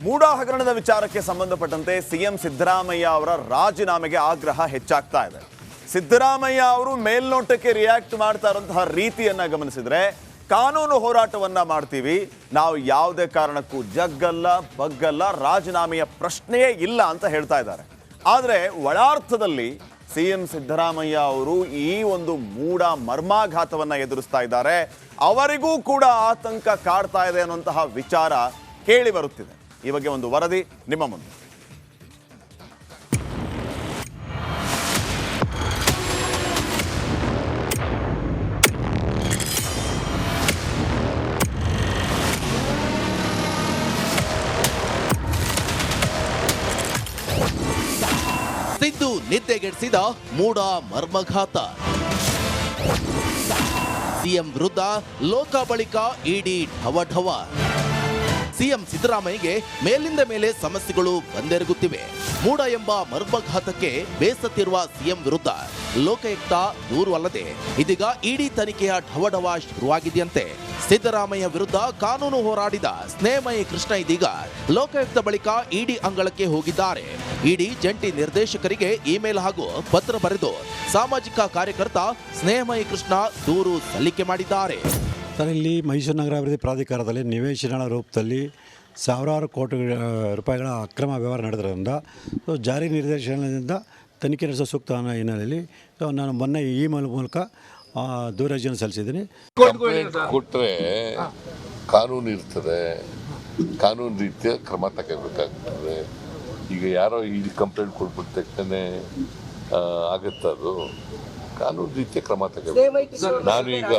ಮೂಡ ಹಗರಣದ ವಿಚಾರಕ್ಕೆ ಸಂಬಂಧಪಟ್ಟಂತೆ ಸಿಎಂ ಸಿದ್ದರಾಮಯ್ಯ ಅವರ ರಾಜೀನಾಮೆಗೆ ಆಗ್ರಹ ಹೆಚ್ಚಾಗ್ತಾ ಇದೆ. ಸಿದ್ದರಾಮಯ್ಯ ಅವರು ಮೇಲ್ನೋಟಕ್ಕೆ ರಿಯಾಕ್ಟ್ ಮಾಡ್ತಾ ಇರುವಂತಹ ರೀತಿಯನ್ನ ಗಮನಿಸಿದ್ರೆ ಕಾನೂನು ಹೋರಾಟವನ್ನ ಮಾಡ್ತೀವಿ, ನಾವು ಯಾವುದೇ ಕಾರಣಕ್ಕೂ ಜಗ್ಗಲ್ಲ ಬಗ್ಗಲ್ಲ, ರಾಜೀನಾಮೆಯ ಪ್ರಶ್ನೆಯೇ ಇಲ್ಲ ಅಂತ ಹೇಳ್ತಾ ಇದ್ದಾರೆ. ಆದರೆ ಒಳಾರ್ಥದಲ್ಲಿ ಸಿಎಂ ಸಿದ್ದರಾಮಯ್ಯ ಅವರು ಈ ಒಂದು ಮೂಡ ಮರ್ಮಾಘಾತವನ್ನ ಎದುರಿಸ್ತಾ ಇದ್ದಾರೆ. ಅವರಿಗೂ ಕೂಡ ಆತಂಕ ಕಾಡ್ತಾ ಇದೆ ಅನ್ನುವಂತಹ ವಿಚಾರ ಕೇಳಿ ಬರುತ್ತಿದೆ. ಈ ಬಗ್ಗೆ ಒಂದು ವರದಿ ನಿಮ್ಮ ಮುಂದೆ. ಸಿದ್ದು ನಿದ್ದೆಗೆಡಿಸಿದ ಮೂಡ ಮರ್ಮಘಾತ. ಸಿಎಂ ವಿರುದ್ಧ ಲೋಕ ಬಳಿಕ ಇಡಿ ಢವಢವ. ಸಿಎಂ ಸಿದ್ದರಾಮಯ್ಯಗೆ ಮೇಲಿಂದ ಮೇಲೆ ಸಮಸ್ಯೆಗಳು ಬಂದೆರಗುತ್ತಿವೆ. ಮೂಡ ಎಂಬ ಮರ್ಮಘಾತಕ್ಕೆ ಬೇಸತ್ತಿರುವ ಸಿಎಂ ವಿರುದ್ಧ ಲೋಕಾಯುಕ್ತ ದೂರು ಅಲ್ಲದೆ ಇದೀಗ ಇಡಿ ತನಿಖೆಯ ಢವಢವ ಶುರುವಾಗಿದೆಯಂತೆ. ಸಿದ್ದರಾಮಯ್ಯ ವಿರುದ್ಧ ಕಾನೂನು ಹೋರಾಡಿದ ಸ್ನೇಹಮಯಿ ಕೃಷ್ಣ ಇದೀಗ ಲೋಕಾಯುಕ್ತ ಬಳಿಕ ಇಡಿ ಅಂಗಳಕ್ಕೆ ಹೋಗಿದ್ದಾರೆ. ಇಡಿ ಜಂಟಿ ನಿರ್ದೇಶಕರಿಗೆ ಇಮೇಲ್ ಹಾಗೂ ಪತ್ರ ಬರೆದು ಸಾಮಾಜಿಕ ಕಾರ್ಯಕರ್ತ ಸ್ನೇಹಮಯಿ ಕೃಷ್ಣ ದೂರು ಸಲ್ಲಿಕೆ ಮಾಡಿದ್ದಾರೆ. ಸರ್, ಇಲ್ಲಿ ಮೈಸೂರು ನಗರಾಭಿವೃದ್ಧಿ ಪ್ರಾಧಿಕಾರದಲ್ಲಿ ನಿವೇಶನಗಳ ರೂಪದಲ್ಲಿ ಸಾವಿರಾರು ಕೋಟಿ ರೂಪಾಯಿಗಳ ಅಕ್ರಮ ವ್ಯವಹಾರ ನಡೆದಿರೋದ್ರಿಂದ ಜಾರಿ ನಿರ್ದೇಶನದಿಂದ ತನಿಖೆ ನಡೆಸೋ ಸೂಕ್ತ ಹಿನ್ನೆಲೆಯಲ್ಲಿ ನಾನು ಮೊನ್ನೆ ಇಮೇಲ್ ಮೂಲಕ ದೂರರ್ಜಿಯನ್ನು ಸಲ್ಲಿಸಿದ್ದೀನಿ. ಕೊಟ್ಟರೆ ಕಾನೂನು ಇರ್ತದೆ, ಕಾನೂನು ರೀತಿಯ ಕ್ರಮ ತಗೋಬೇಕಾಗ್ತದೆ. ಈಗ ಯಾರೋ ಈ ಕಂಪ್ಲೇಂಟ್ ಕೊಟ್ಬಿಟ್ಟ ತಕ್ಷಣ ಆಗುತ್ತೆ, ಅದು ಕಾನೂನು ರೀತಿಯ ಕ್ರಮ ತಗೋಬೇಕು. ನಾನು ಈಗ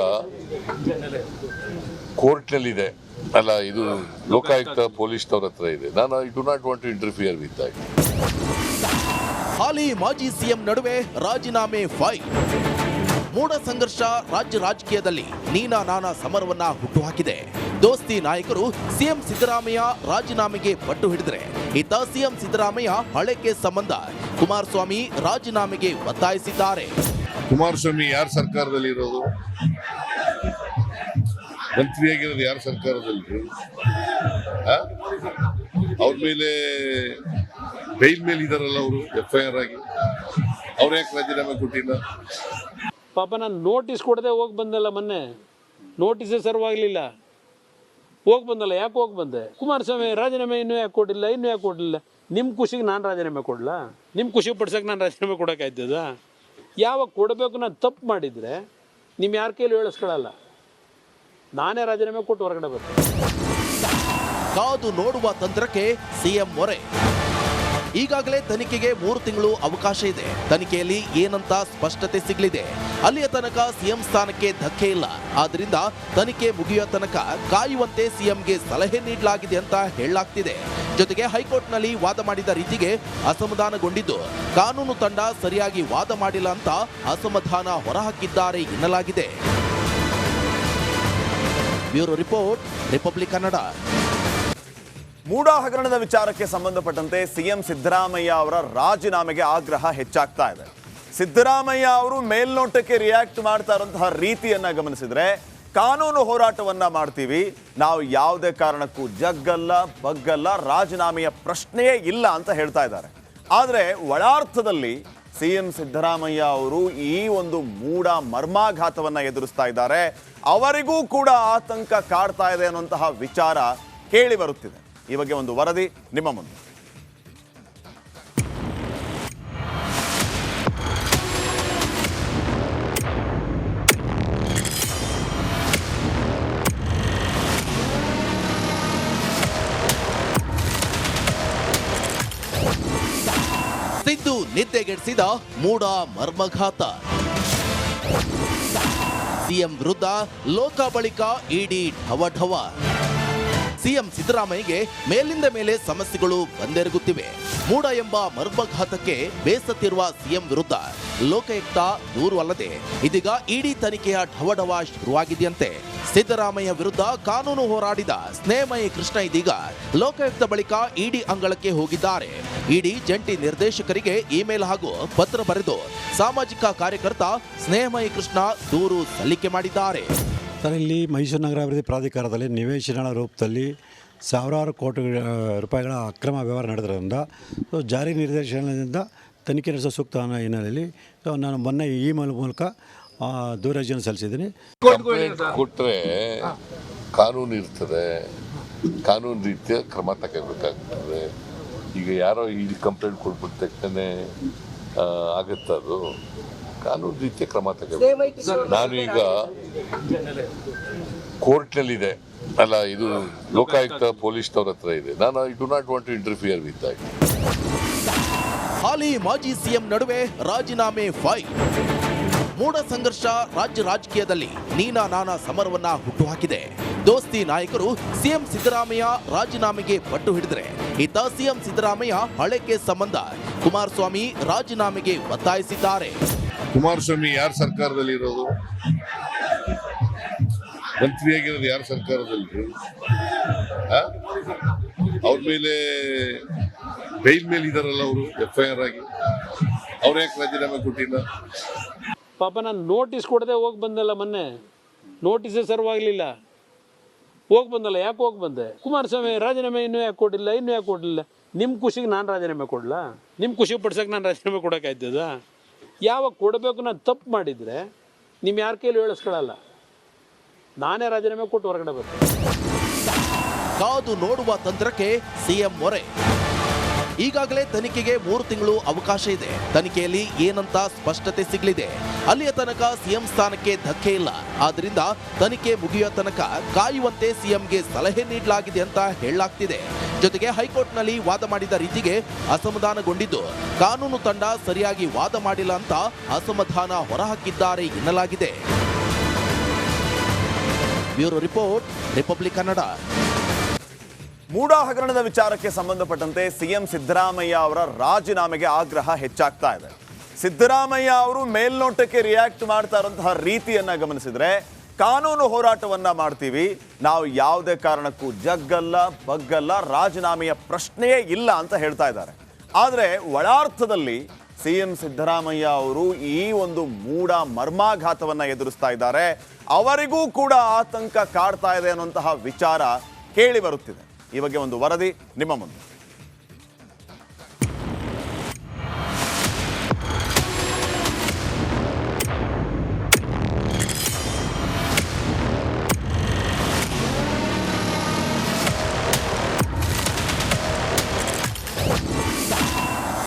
ಕೋರ್ಟ್ನಲ್ಲಿದೆ ಅಲ್ಲ, ಇದು ಲೋಕಾಯುಕ್ತ ಪೊಲೀಸ್ನವ್ರ ಹತ್ರ ಇದೆ. ನಾನು I do not want to interfere with that. ಹಾಲಿ ಮಾಜಿ ಸಿಎಂ ನಡುವೆ ರಾಜೀನಾಮೆ ಫೈಟ್. ಮೂಡ ಸಂಘರ್ಷ ರಾಜ್ಯ ರಾಜಕೀಯದಲ್ಲಿ ನೀನಾ ನಾನಾ ಸಮರವನ್ನ ಹುಟ್ಟುಹಾಕಿದೆ. ದೋಸ್ತಿ ನಾಯಕರು ಸಿಎಂ ಸಿದ್ದರಾಮಯ್ಯ ರಾಜೀನಾಮೆಗೆ ಪಟ್ಟು ಹಿಡಿದರೆ ಇತ್ತ ಸಿಎಂ ಸಿದ್ದರಾಮಯ್ಯ ಹಳೆ ಕೇಸ್ ಸಂಬಂಧ ಕುಮಾರಸ್ವಾಮಿ ರಾಜೀನಾಮೆಗೆ ಒತ್ತಾಯಿಸಿದ್ದಾರೆ. ಕುಮಾರಸ್ವಾಮಿ ಯಾರ ಸರ್ಕಾರದಲ್ಲಿ ಇರೋದು? ಮಂತ್ರಿಯಾಗಿರೋದು ಯಾರ ಸರ್ಕಾರದಲ್ಲಿ? ಅವ್ರ ಮೇಲೆ ಬೈಲ್ ಮೇಲೆ ಇದಾರಲ್ಲ ಅವರು, FIR ಆಗಿ. ಅವ್ರ ಯಾಕೆ ರಾಜೀನಾಮೆ ಕೊಟ್ಟಿಲ್ಲ? ಪಾಪ ನಾನು ನೋಟಿಸ್ ಕೊಡದೆ ಹೋಗಿ ಬಂದಲ್ಲ, ಮೊನ್ನೆ ನೋಟಿಸೇ ಸರ್ವಾಗಲಿಲ್ಲ, ಹೋಗಿ ಬಂದಲ್ಲ. ಯಾಕೆ ಹೋಗಿ ಬಂದೆ? ಕುಮಾರಸ್ವಾಮಿ ರಾಜೀನಾಮೆ ಇನ್ನೂ ಯಾಕೆ ಕೊಡಲಿಲ್ಲ? ನಿಮ್ಮ ಖುಷಿಗೆ ನಾನು ರಾಜೀನಾಮೆ ಕೊಡಲ? ನಿಮ್ಮ ಖುಷಿ ಪಡ್ಸಕ್ಕೆ ನಾನು ರಾಜೀನಾಮೆ ಕೊಡೋಕ್ಕಾಯ್ತದ? ಯಾವಾಗ ಕೊಡಬೇಕು? ನಾನು ತಪ್ಪು ಮಾಡಿದರೆ ನಿಮ್ಮ ಯಾರ ಕೈಲಿ ಹೇಳಿಸ್ಕೊಳ್ಳಲ್ಲ, ನಾನೇ ರಾಜೀನಾಮೆ ಕೊಟ್ಟು ಹೊರಗಡೆ ಬರ್ತೀನಿ. ಕಾದು ನೋಡುವ ತಂತ್ರಕ್ಕೆ ಸಿಎಂ ಮೊರೆ. ಈಗಾಗಲೇ ತನಿಖೆಗೆ 3 ತಿಂಗಳು ಅವಕಾಶ ಇದೆ. ತನಿಖೆಯಲ್ಲಿ ಏನಂತ ಸ್ಪಷ್ಟತೆ ಸಿಗಲಿದೆ. ಅಲ್ಲಿಯ ತನಕ ಸಿಎಂ ಸ್ಥಾನಕ್ಕೆ ಧಕ್ಕೆ ಇಲ್ಲ. ಆದ್ದರಿಂದ ತನಿಖೆ ಮುಗಿಯುವ ತನಕ ಕಾಯುವಂತೆ ಸಿಎಂಗೆ ಸಲಹೆ ನೀಡಲಾಗಿದೆ ಅಂತ ಹೇಳಲಾಗ್ತಿದೆ. ಜೊತೆಗೆ ಹೈಕೋರ್ಟ್ನಲ್ಲಿ ವಾದ ಮಾಡಿದ ರೀತಿಗೆ ಅಸಮಾಧಾನಗೊಂಡಿದ್ದು ಕಾನೂನು ತಂಡ ಸರಿಯಾಗಿ ವಾದ ಮಾಡಿಲ್ಲ ಅಂತ ಅಸಮಾಧಾನ ಹೊರಹಾಕಿದ್ದಾರೆ ಎನ್ನಲಾಗಿದೆ. Bureau report, Republic Kannada. MUDA ಹಗರಣದ ವಿಚಾರಕ್ಕೆ ಸಂಬಂಧಪಟ್ಟಂತೆ ಸಿಎಂ ಸಿದ್ದರಾಮಯ್ಯ ಅವರ ರಾಜೀನಾಮೆಗೆ ಆಗ್ರಹ ಹೆಚ್ಚಾಗ್ತಾ ಇದೆ. ಸಿದ್ದರಾಮಯ್ಯ ಅವರು ಮೇಲ್ನೋಟಕ್ಕೆ ರಿಯಾಕ್ಟ್ ಮಾಡ್ತಾ ಇರುವಂತಹ ರೀತಿಯನ್ನ ಗಮನಿಸಿದ್ರೆ ಕಾನೂನು ಹೋರಾಟವನ್ನ ಮಾಡ್ತೀವಿ, ನಾವು ಯಾವುದೇ ಕಾರಣಕ್ಕೂ ಜಗ್ಗಲ್ಲ ಬಗ್ಗಲ್ಲ, ರಾಜೀನಾಮೆಯ ಪ್ರಶ್ನೆಯೇ ಇಲ್ಲ ಅಂತ ಹೇಳ್ತಾ ಇದ್ದಾರೆ. ಆದರೆ ಒಳಾರ್ಥದಲ್ಲಿ ಸಿಎಂ ಸಿದ್ದರಾಮಯ್ಯ ಅವರು ಈ ಒಂದು ಮೂಡ ಮರ್ಮಾಘಾತವನ್ನ ಎದುರಿಸ್ತಾ ಇದ್ದಾರೆ. ಅವರಿಗೂ ಕೂಡ ಆತಂಕ ಕಾಡ್ತಾ ಇದೆ ಅನ್ನುವಂತಹ ವಿಚಾರ ಕೇಳಿ ಬರುತ್ತಿದೆ. ಈ ಬಗ್ಗೆ ಒಂದು ವರದಿ ನಿಮ್ಮ ಮುಂದೆ. ಸಿದ್ದು ನಿದ್ದೆಗೆಡಿಸಿದ ಮೂಡ ಮರ್ಮಘಾತ. ಸಿಎಂ ವಿರುದ್ಧ ಲೋಕ ಬಳಿಕ ಇಡಿ ಢವಢವ. ಸಿಎಂ ಸಿದ್ದರಾಮಯ್ಯಗೆ ಮೇಲಿಂದ ಮೇಲೆ ಸಮಸ್ಯೆಗಳು ಬಂದೆರಗುತ್ತಿವೆ. ಮೂಡ ಎಂಬ ಮರ್ಮಘಾತಕ್ಕೆ ಬೇಸತ್ತಿರುವ ಸಿಎಂ ವಿರುದ್ಧ ಲೋಕಾಯುಕ್ತ ದೂರು ಅಲ್ಲದೆ ಇದೀಗ ಇಡಿ ತನಿಖೆಯ ಢವಢವ ಶುರುವಾಗಿದೆಯಂತೆ. ಸಿದ್ದರಾಮಯ್ಯ ವಿರುದ್ಧ ಕಾನೂನು ಹೋರಾಡಿದ ಸ್ನೇಹಮಯಿ ಕೃಷ್ಣ ಇದೀಗ ಲೋಕಾಯುಕ್ತ ಬಳಿಕ ಇಡಿ ಅಂಗಳಕ್ಕೆ ಹೋಗಿದ್ದಾರೆ. ಇಡಿ ಜಂಟಿ ನಿರ್ದೇಶಕರಿಗೆ ಇಮೇಲ್ ಹಾಗೂ ಪತ್ರ ಬರೆದು ಸಾಮಾಜಿಕ ಕಾರ್ಯಕರ್ತ ಸ್ನೇಹಮಯಿ ಕೃಷ್ಣ ದೂರು ಸಲ್ಲಿಕೆ ಮಾಡಿದ್ದಾರೆ. ಸರ್, ಇಲ್ಲಿ ಮೈಸೂರು ನಗರಾಭಿವೃದ್ಧಿ ಪ್ರಾಧಿಕಾರದಲ್ಲಿ ನಿವೇಶನಗಳ ರೂಪದಲ್ಲಿ ಸಾವಿರಾರು ಕೋಟಿ ರೂಪಾಯಿಗಳ ಅಕ್ರಮ ವ್ಯವಹಾರ ನಡೆದಿರೋದ್ರಿಂದ ಸೊ ಜಾರಿ ನಿರ್ದೇಶನದಿಂದ ತನಿಖೆ ನಡೆಸೋ ಸೂಕ್ತ ಅನ್ನೋ ಹಿನ್ನೆಲೆಯಲ್ಲಿ ಸೊ ನಾನು ಮೊನ್ನೆ ಇಮೇಲ್ ಮೂಲಕ ದೂರರ್ಜಿಯನ್ನು ಸಲ್ಲಿಸಿದ್ದೀನಿ. ಕಂಪ್ಲೇಂಟ್ ಕೊಟ್ಟರೆ ಕಾನೂನು ಇರ್ತದೆ, ಕಾನೂನು ರೀತಿಯ ಕ್ರಮ ತಗೋಬೇಕಾಗ್ತದೆ. ಈಗ ಯಾರೋ ಈ ಕಂಪ್ಲೇಂಟ್ ಕೊಟ್ಬಿಟ್ಟು ತಕ್ಷಣ ಆಗುತ್ತೆ, ಅದು ಕಾನೂನು ರೀತಿಯ ಕ್ರಮ ತಗೋಬೇಕು. ನಾನು ಈಗ ಕೋರ್ಟ್ನಲ್ಲಿದೆ ಅಲ್ಲ, ಇದು ಲೋಕಾಯುಕ್ತ ಪೊಲೀಸ್ನವ್ರ ಹತ್ರ ಇದೆ. ನಾನು I do not want to interfere with that. ಹಾಲಿ ಮಾಜಿ ಸಿಎಂ ನಡುವೆ ರಾಜೀನಾಮೆ ಫೈಟ್. ಮೂಢ ಸಂಘರ್ಷ ರಾಜ್ಯ ರಾಜಕೀಯದಲ್ಲಿ ನೀನಾ ನಾನಾ ಸಮರವನ್ನ ಹುಟ್ಟುಹಾಕಿದೆ. ದೋಸ್ತಿ ನಾಯಕರು ಸಿಎಂ ಸಿದ್ದರಾಮಯ್ಯ ರಾಜೀನಾಮೆಗೆ ಪಟ್ಟು ಹಿಡಿದರೆ, ಇತ್ತ ಸಿಎಂ ಸಿದ್ದರಾಮಯ್ಯ ಹಳೆ ಕೇಸ್ ಸಂಬಂಧ ಕುಮಾರಸ್ವಾಮಿ ರಾಜೀನಾಮೆಗೆ ಒತ್ತಾಯಿಸಿದ್ದಾರೆ. ಕುಮಾರಸ್ವಾಮಿ ಯಾರ ಸರ್ಕಾರದಲ್ಲಿ ಇರೋದು? ಮಂತ್ರಿಯಾಗಿರೋದು ಯಾರ ಸರ್ಕಾರದಲ್ಲಿ? ಅವ್ರ ಮೇಲೆ ಬೈಲ್ ಮೇಲೆ ಇದಾರಲ್ಲ ಅವರು, FIR ಆಗಿ. ಅವ್ರ ಯಾಕೆ ರಾಜೀನಾಮೆ ಕೊಟ್ಟಿಲ್ಲ? ಪಾಪ ನಾನು ನೋಟಿಸ್ ಕೊಡದೆ ಹೋಗಿ ಬಂದಲ್ಲ, ಮೊನ್ನೆ ನೋಟಿಸೇ ಸರ್ವಾಗಲಿಲ್ಲ, ಹೋಗಿ ಬಂದಲ್ಲ. ಯಾಕೆ ಹೋಗಿ ಬಂದೆ? ಕುಮಾರಸ್ವಾಮಿ ರಾಜೀನಾಮೆ ಇನ್ನೂ ಯಾಕೆ ಕೊಡಲಿಲ್ಲ? ನಿಮ್ಮ ಖುಷಿಗೆ ನಾನು ರಾಜೀನಾಮೆ ಕೊಡಲ? ನಿಮ್ಮ ಖುಷಿ ಪಡ್ಸಕ್ಕೆ ನಾನು ರಾಜೀನಾಮೆ ಕೊಡೋಕ್ಕಾಯ್ತದ? ಯಾವಾಗ ಕೊಡಬೇಕು? ನಾನು ತಪ್ಪು ಮಾಡಿದರೆ ನಿಮ್ಮ ಯಾರ ಕೈಲಿ ಹೇಳಿಸ್ಕೊಳ್ಳಲ್ಲ, ನಾನೇ ರಾಜೀನಾಮೆ ಕೊಟ್ಟು ಹೊರಗಡೆ ಬರ್ತೀನಿ. ಕಾದು ನೋಡುವ ತಂತ್ರಕ್ಕೆ ಸಿಎಂ ಮೊರೆ. ಈಗಾಗಲೇ ತನಿಖೆಗೆ 3 ತಿಂಗಳು ಅವಕಾಶ ಇದೆ. ತನಿಖೆಯಲ್ಲಿ ಏನಂತ ಸ್ಪಷ್ಟತೆ ಸಿಗಲಿದೆ. ಅಲ್ಲಿಯ ತನಕ ಸಿಎಂ ಸ್ಥಾನಕ್ಕೆ ಧಕ್ಕೆ ಇಲ್ಲ. ಆದ್ರಿಂದ ತನಿಖೆ ಮುಗಿಯುವ ತನಕ ಕಾಯುವಂತೆ ಸಿಎಂಗೆ ಸಲಹೆ ನೀಡಲಾಗಿದೆ ಅಂತ ಹೇಳಲಾಗ್ತಿದೆ. ಜೊತೆಗೆ ಹೈಕೋರ್ಟ್ನಲ್ಲಿ ವಾದ ಮಾಡಿದ ರೀತಿಗೆ ಅಸಮಾಧಾನಗೊಂಡಿದ್ದು, ಕಾನೂನು ತಂಡ ಸರಿಯಾಗಿ ವಾದ ಮಾಡಿಲ್ಲ ಅಂತ ಅಸಮಾಧಾನ ಹೊರಹಾಕಿದ್ದಾರೆ ಎನ್ನಲಾಗಿದೆ. Bureau report, Republic Kannada. MUDA ಹಗರಣದ ವಿಚಾರಕ್ಕೆ ಸಂಬಂಧಪಟ್ಟಂತೆ ಸಿಎಂ ಸಿದ್ದರಾಮಯ್ಯ ಅವರ ರಾಜೀನಾಮೆಗೆ ಆಗ್ರಹ ಹೆಚ್ಚಾಗ್ತಾ ಇದೆ. ಸಿದ್ದರಾಮಯ್ಯ ಅವರು ಮೇಲ್ನೋಟಕ್ಕೆ ರಿಯಾಕ್ಟ್ ಮಾಡ್ತಾ ಇರುವಂತಹ ರೀತಿಯನ್ನ ಗಮನಿಸಿದ್ರೆ, ಕಾನೂನು ಹೋರಾಟವನ್ನ ಮಾಡ್ತೀವಿ, ನಾವು ಯಾವುದೇ ಕಾರಣಕ್ಕೂ ಜಗ್ಗಲ್ಲ ಬಗ್ಗಲ್ಲ, ರಾಜೀನಾಮೆಯ ಪ್ರಶ್ನೆಯೇ ಇಲ್ಲ ಅಂತ ಹೇಳ್ತಾ ಇದ್ದಾರೆ. ಆದರೆ ಒಳಾರ್ಥದಲ್ಲಿ ಸಿಎಂ ಸಿದ್ದರಾಮಯ್ಯ ಅವರು ಈ ಒಂದು ಮೂಡ ಮರ್ಮಾಘಾತವನ್ನ ಎದುರಿಸ್ತಾ ಇದ್ದಾರೆ. ಅವರಿಗೂ ಕೂಡ ಆತಂಕ ಕಾಡ್ತಾ ಇದೆ ಅನ್ನುವಂತಹ ವಿಚಾರ ಕೇಳಿ ಬರುತ್ತಿದೆ. ಈ ಬಗ್ಗೆ ಒಂದು ವರದಿ ನಿಮ್ಮ ಮುಂದೆ.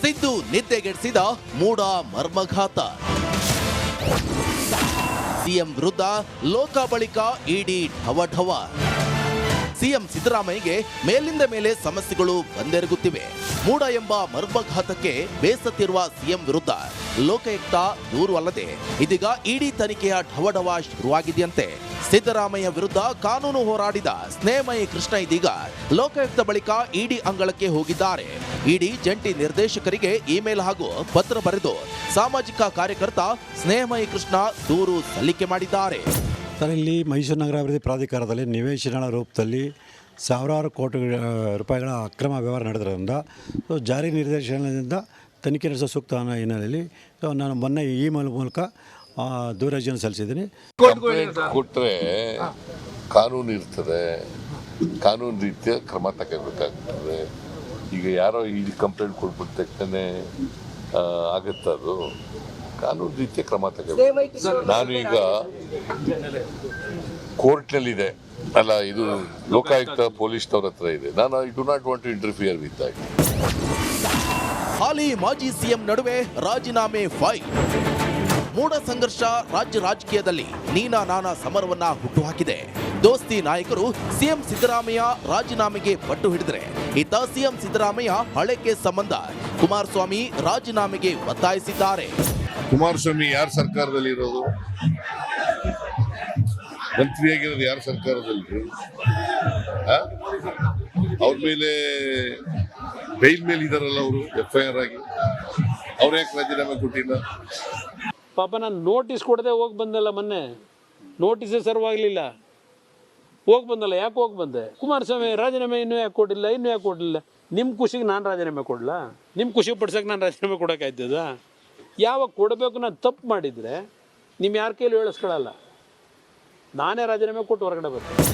ಸಿದ್ದು ನಿದ್ದೆಗೆಡಿಸಿದ ಮೂಡ ಮರ್ಮಘಾತ. ಸಿಎಂ ವಿರುದ್ಧ ಲೋಕಾಬಳಿಕ ಇಡಿ ಢವಢವ. ಸಿಎಂ ಸಿದ್ದರಾಮಯ್ಯಗೆ ಮೇಲಿಂದ ಮೇಲೆ ಸಮಸ್ಯೆಗಳು ಬಂದೆರಗುತ್ತಿವೆ. ಮೂಡ ಎಂಬ ಮರ್ಮಘಾತಕ್ಕೆ ಬೇಸತ್ತಿರುವ ಸಿಎಂ ವಿರುದ್ಧ ಲೋಕಾಯುಕ್ತ ದೂರು ಅಲ್ಲದೆ ಇದೀಗ ಇಡಿ ತನಿಖೆಯ ಢವಢವ ಶುರುವಾಗಿದೆಯಂತೆ. ಸಿದ್ದರಾಮಯ್ಯ ವಿರುದ್ಧ ಕಾನೂನು ಹೋರಾಡಿದ ಸ್ನೇಹಮಯಿ ಕೃಷ್ಣ ಇದೀಗ ಲೋಕಾಯುಕ್ತ ಬಳಿಕ ಇಡಿ ಅಂಗಳಕ್ಕೆ ಹೋಗಿದ್ದಾರೆ. ಇಡಿ ಜಂಟಿ ನಿರ್ದೇಶಕರಿಗೆ ಇಮೇಲ್ ಹಾಗೂ ಪತ್ರ ಬರೆದು ಸಾಮಾಜಿಕ ಕಾರ್ಯಕರ್ತ ಸ್ನೇಹಮಯಿ ಕೃಷ್ಣ ದೂರು ಸಲ್ಲಿಕೆ ಮಾಡಿದ್ದಾರೆ. ಸರ್, ಇಲ್ಲಿ ಮೈಸೂರು ನಗರಾಭಿವೃದ್ಧಿ ಪ್ರಾಧಿಕಾರದಲ್ಲಿ ನಿವೇಶನಗಳ ರೂಪದಲ್ಲಿ ಸಾವಿರಾರು ಕೋಟಿ ರೂಪಾಯಿಗಳ ಅಕ್ರಮ ವ್ಯವಹಾರ ನಡೆದಿರೋದ್ರಿಂದ ಸೊ ಜಾರಿ ನಿರ್ದೇಶನದಿಂದ ತನಿಖೆ ನಡೆಸೋ ಸೂಕ್ತ ಅನ್ನೋ ಹಿನ್ನೆಲೆಯಲ್ಲಿ ಸೊ ನಾನು ಮೊನ್ನೆ ಇಮೇಲ್ ಮೂಲಕ ದೂರರ್ಜಿಯನ್ನು ಸಲ್ಲಿಸಿದ್ದೀನಿ. ಕಂಪ್ಲೇಂಟ್ ಕೊಟ್ಟರೆ ಕಾನೂನು ಇರ್ತದೆ, ಕಾನೂನು ರೀತಿಯ ಕ್ರಮ ತಗೋಬೇಕಾಗ್ತದೆ. ಈಗ ಯಾರೋ ಈ ಕಂಪ್ಲೇಂಟ್ ಕೊಟ್ಬಿಟ್ಟು ತಕ್ಷಣ ಆಗುತ್ತೆ, ಅದು ಕಾನೂನು ರೀತಿಯ ಕ್ರಮ ತಗೋಬೇಕು. ನಾನು ಈಗ ಕೋರ್ಟ್ನಲ್ಲಿದೆ ಅಲ್ಲ, ಇದು ಲೋಕಾಯುಕ್ತ ಪೊಲೀಸ್ನವ್ರ ಹತ್ರ ಇದೆ. ನಾನು I do not want to interfere with that. ಹಾಲಿ ಮಾಜಿ ಸಿಎಂ ನಡುವೆ ರಾಜೀನಾಮೆ ಫೈಟ್. ಮೂಢ ಸಂಘರ್ಷ ರಾಜ್ಯ ರಾಜಕೀಯದಲ್ಲಿ ನೀನಾ ನಾನಾ ಸಮರವನ್ನ ಹುಟ್ಟುಹಾಕಿದೆ. ದೋಸ್ತಿ ನಾಯಕರು ಸಿಎಂ ಸಿದ್ದರಾಮಯ್ಯ ರಾಜೀನಾಮೆಗೆ ಪಟ್ಟು ಹಿಡಿದರೆ, ಇತ್ತ ಸಿಎಂ ಸಿದ್ದರಾಮಯ್ಯ ಹಳೆ ಕೇಸ್ ಸಂಬಂಧ ಕುಮಾರಸ್ವಾಮಿ ರಾಜೀನಾಮೆಗೆ ಒತ್ತಾಯಿಸಿದ್ದಾರೆ. ಕುಮಾರಸ್ವಾಮಿ ಯಾರ ಸರ್ಕಾರದಲ್ಲಿ ಇರೋದು? ಮಂತ್ರಿಯಾಗಿರೋದು ಯಾರ ಸರ್ಕಾರದಲ್ಲಿ? ಅವ್ರ ಮೇಲೆ ಬೈಲ್ ಮೇಲೆ ಇದಾರಲ್ಲ ಅವರು, FIR ಆಗಿ. ಅವ್ರ ಯಾಕೆ ರಾಜೀನಾಮೆ ಕೊಟ್ಟಿಲ್ಲ? ಪಾಪ ನಾನು ನೋಟಿಸ್ ಕೊಡದೆ ಹೋಗಿ ಬಂದಲ್ಲ, ಮೊನ್ನೆ ನೋಟಿಸೇ ಸರ್ವಾಗಲಿಲ್ಲ, ಹೋಗಿ ಬಂದಲ್ಲ. ಯಾಕೆ ಹೋಗಿ ಬಂದೆ? ಕುಮಾರಸ್ವಾಮಿ ರಾಜೀನಾಮೆ ಇನ್ನೂ ಯಾಕೆ ಕೊಡಲಿಲ್ಲ? ನಿಮ್ಮ ಖುಷಿಗೆ ನಾನು ರಾಜೀನಾಮೆ ಕೊಡಲ? ನಿಮ್ಮ ಖುಷಿ ಪಡ್ಸಕ್ಕೆ ನಾನು ರಾಜೀನಾಮೆ ಕೊಡೋಕ್ಕಾಯ್ತದ? ಯಾವಾಗ ಕೊಡಬೇಕು? ನಾನು ತಪ್ಪು ಮಾಡಿದರೆ ನಿಮ್ಮ ಯಾರ ಕೈಲಿ ಹೇಳಿಸ್ಕೊಳ್ಳಲ್ಲ, ನಾನೇ ರಾಜೀನಾಮೆ ಕೊಟ್ಟು ಹೊರಗಡೆ ಬರ್ತೀನಿ.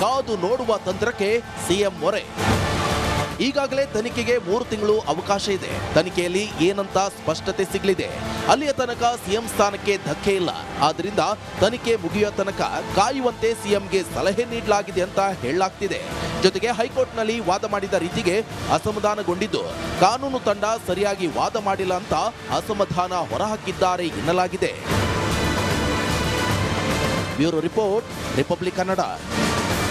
ಕಾದು ನೋಡುವ ತಂತ್ರಕ್ಕೆ ಸಿಎಂ ಮೊರೆ. ಈಗಾಗಲೇ ತನಿಖೆಗೆ 3 ತಿಂಗಳು ಅವಕಾಶ ಇದೆ. ತನಿಖೆಯಲ್ಲಿ ಏನಂತ ಸ್ಪಷ್ಟತೆ ಸಿಗಲಿದೆ. ಅಲ್ಲಿಯ ತನಕ ಸಿಎಂ ಸ್ಥಾನಕ್ಕೆ ಧಕ್ಕೆ ಇಲ್ಲ. ಆದ್ದರಿಂದ ತನಿಖೆ ಮುಗಿಯುವ ತನಕ ಕಾಯುವಂತೆ ಸಿಎಂಗೆ ಸಲಹೆ ನೀಡಲಾಗಿದೆ ಅಂತ ಹೇಳಲಾಗ್ತಿದೆ. ಜೊತೆಗೆ ಹೈಕೋರ್ಟ್ನಲ್ಲಿ ವಾದ ಮಾಡಿದ ರೀತಿಗೆ ಅಸಮಾಧಾನಗೊಂಡಿದ್ದು ಕಾನೂನು ತಂಡ ಸರಿಯಾಗಿ ವಾದ ಮಾಡಿಲ್ಲ ಅಂತ ಅಸಮಾಧಾನ ಹೊರಹಾಕಿದ್ದಾರೆ ಎನ್ನಲಾಗಿದೆ. Bureau report, Republic Kannada.